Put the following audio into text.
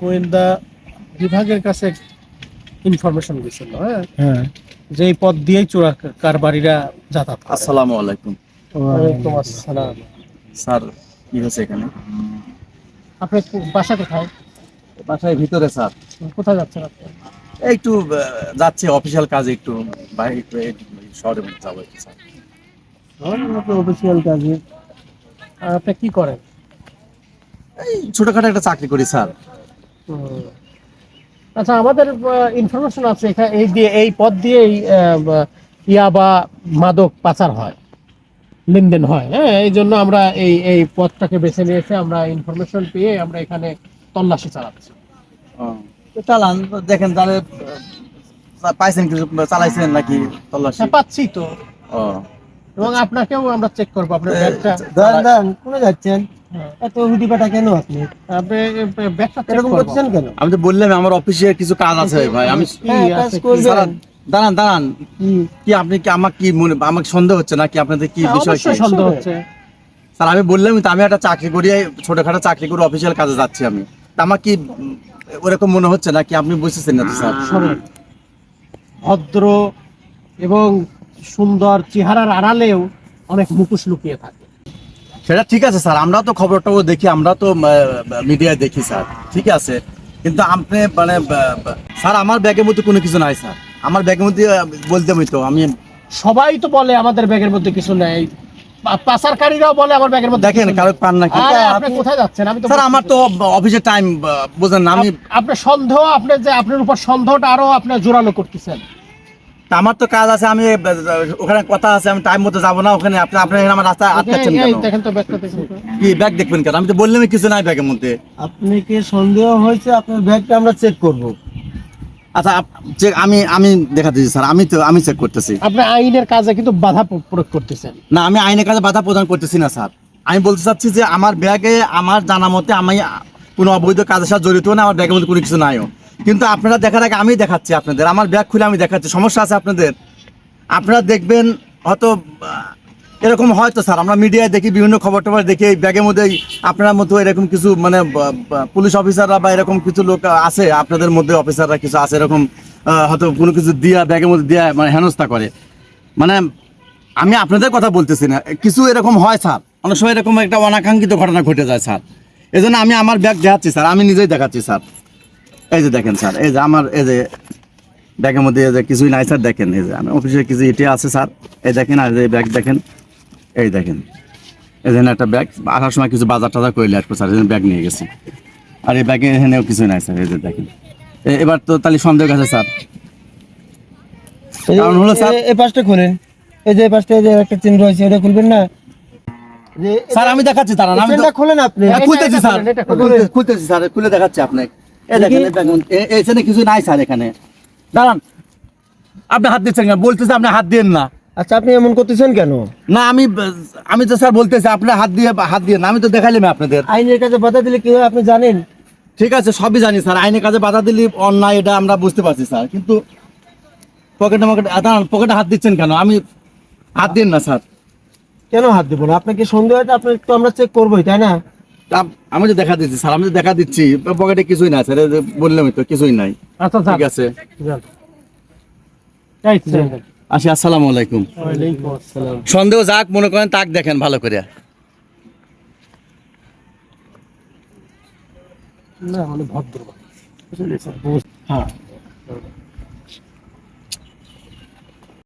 গোয়েন্দা বিভাগের কাছে ইনফরমেশন গেছিল, হ্যাঁ, হ্যাঁ। যে এই পথ দিয়েই চোরা কারবারিরা যাতায়াত করে। আসসালামু আলাইকুম ওয়ালাইকুম আসসালাম। স্যার। কি হয়েছে এখানে? আপনার বাসা কোথায়? বাসায় ভিতরে স্যার। কোথায় যাচ্ছেন আপনি? একটু যাচ্ছে অফিসিয়াল কাজে, একটু বাইরে একটু শহরের মধ্যে যাবো একটু স্যার। অফিসিয়াল কাজে। আর আপনি কি করেন? এই ছোটখাটো একটা চাকরি করি স্যার। হুম। আচ্ছা, আমাদের ইনফরমেশন আছে এখানে এই পথ দিয়ে ইয়াবা মাদক পাচার হয়, লেনদেন হয়, হ্যাঁ, এই জন্য আমরা এই পথটাকে বেছে নিয়েছি। আমরা ইনফরমেশন পেয়ে আমরা এখানে তল্লাশি চালাচ্ছি। তো চালান, দেখেন তাহলে পাইছেন কিছু, চালাইছেন নাকি তল্লাশি? হ্যাঁ, পাচ্ছি তো। ও এবং আপনাকেও আমরা চেক করবো আপনার ব্যাগটা। দাঁড়ান, কোনে যাচ্ছেন? হ্যাঁ, এত হুডিপাটা কেন আপনি আপনি ব্যাগটা চেক এরকম করবো। করছেন কেন? আমি তো বললাম আমার অফিসে কিছু কাজ আছে ভাই। আমি হ্যাঁ, কাজ আছে কি? করবেন। দাঁড়ান দাঁড়ান, কি কি আপনি কি আমাকে কি মনে, আমাকে সন্দেহ হচ্ছে নাকি আপনাদের কি হ্যাঁ, বিষয় কি? অবশ্যই সন্দেহ হচ্ছে। স্যার আমি বললাম তো আমি একটা চাকরি করি, ছোটখাটো চাকরি করে অফিসিয়াল কাজে যাচ্ছি আমি। তা আমার কি ওরকম মনে হচ্ছে নাকি? আপনি বুঝতেছেন না তো স্যার? শোনেন, ভদ্র এবং সুন্দর চেহারার আড়ালেও অনেক মুখোশ লুকিয়ে থাকে। সেটা ঠিক আছে স্যার, আমরা তো খবরটাও দেখি, আমরা তো মিডিয়ায় দেখি স্যার, ঠিক আছে। কিন্তু আপনি মানে স্যার আমার ব্যাগের মধ্যে কোনো কিছু নাই স্যার। আমার ব্যাগের মধ্যে বলতে তো আমি সবাই তো বলে আমাদের ব্যাগের মধ্যে কিছু নেই, পাচারকারীরাও বলে আমার ব্যাগের মধ্যে দেখেন কিছু কারো নেই। পান নাকি। আরে, আপনি কোথায় যাচ্ছেন? আমি তো স্যার আমার তো অফিসের টাইম, বুঝেন না আমি। আপনার সন্দেহ, আপনার উপর সন্দেহটা আরো আপনি জোরালো করতেছেন। তা আমার তো কাজ আছে, আমি ওখানে কথা আছে, আমি টাইম মতো যাবো না ওখানে। আপনি আপনি এখানে আমার রাস্তায় আটকাচ্ছেন এই কেন? দেখেন তো ব্যাগটা দেখেন তো। কি ব্যাগ দেখবেন কেন? আমি তো বললামই কিছু নাই ব্যাগের মধ্যে। আপনি কি সন্দেহ হয়েছে? আপনার ব্যাগটা আমরা চেক করব। আচ্ছা আমি দেখাতেছি স্যার, আমি চেক করতেছি। আপনি আইনের কাজে কিন্তু বাধা প্রয়োগ করতেছেন। না, আমি আইনের কাছে বাধা প্রদান করতেছি না স্যার। আমি বলতে চাচ্ছি যে আমার ব্যাগে আমার জানা মতে আমি কোনো অবৈধ কাজের সাথে জড়িত না, আমার ব্যাগের মধ্যে কোনো কিছু নাইও। কিন্তু আপনারা দেখার আগে আমি দেখাচ্ছি আপনাদের, আমার ব্যাগ খুলে আমি দেখাচ্ছি। সমস্যা আছে আপনাদের? আপনারা দেখবেন হয়তো এরকম হয়তো স্যার, আমরা মিডিয়ায় দেখি, বিভিন্ন খবর টবর দেখি, এই ব্যাগের মধ্যে আপনার মতো এরকম কিছু মানে পুলিশ অফিসাররা বা এরকম কিছু লোক আছে আপনাদের মধ্যে, অফিসাররা কিছু আছে এরকম হয়তো কোনো কিছু দিয়া ব্যাগের মধ্যে দিয়া মানে হেনস্থা করে। মানে আমি আপনাদের কথা বলতেছি না, কিছু এরকম হয় স্যার, অনেক সময় এরকম একটা অনাকাঙ্ক্ষিত ঘটনা ঘটে যায় স্যার। এই জন্য আমি আমার ব্যাগ দেখাচ্ছি স্যার, আমি নিজেই দেখাচ্ছি স্যার। এই যে দেখেন স্যার, এই যে আমার এই যে ব্যাগের মধ্যে এই যে কিছুই নাই স্যার। দেখেন এই যে আমি অফিসে কিছু ইটে আছে স্যার, এই দেখেন। আর এই ব্যাগ দেখেন, এই দেখেন, এই যে একটা ব্যাগ আসার সময় কিছু বাজার টাজার করে আসবো স্যার, এই ব্যাগ নিয়ে গেছি। আর এই ব্যাগে এখানেও কিছুই নাই স্যার, এই যে দেখেন। এবার তো তাহলে সন্দেহ আছে স্যার। কারণ হলো স্যার, এই পাশটা খুলেন। এই যে এই পাশটা, এই যে একটা চিহ্ন রয়েছে, এটা খুলবেন না? স্যার আমি দেখাচ্ছি তারা, আমি এটা খুলেন আপনি। খুলতেছি স্যার, এটা খুলেন। খুলতেছি স্যার, খুলে দেখাচ্ছি আপনাকে। এই দেখেন, এই দেখুন, এখানে কিছু নাই স্যার। এখানে দাঁড়ান, আপনি হাত দিচ্ছেন কেন? বলতেছে আপনি হাত দিয়েন না। আচ্ছা, আপনি এমন করতেছেন কেন? না আমি তো স্যার বলতেছি আপনি হাত দিয়ে না, আমি তো দেখাইলাম আপনাদের। আইনের কাছে বাধা দিলে কি হয় আপনি জানেন? ঠিক আছে, সবই জানি স্যার, আইনের কাজে বাধা দিলে অন্যায়, এটা আমরা বুঝতে পারছি স্যার। কিন্তু পকেটে হাত দিচ্ছেন কেন? আমি হাত দিন না স্যার। কেন হাত দেবো না? আপনাকে সন্দেহ হয়, আপনার তো আমরা চেক করবোই, তাই না? আমি তো দেখা দিচ্ছি স্যার, আমি তো দেখা দিচ্ছি পকেটে কিছুই নাই স্যার, বললামই তো কিছুই নাই। আচ্ছা, ঠিক আছে, আসি। আসসালামু আলাইকুম। ওয়ালাইকুম আসসালাম। সন্দেহ যাক মনে করেন তাক দেখেন ভালো করে। না, মানে ভদ্র মানুষ। বুঝলি স্যার? হ্যাঁ।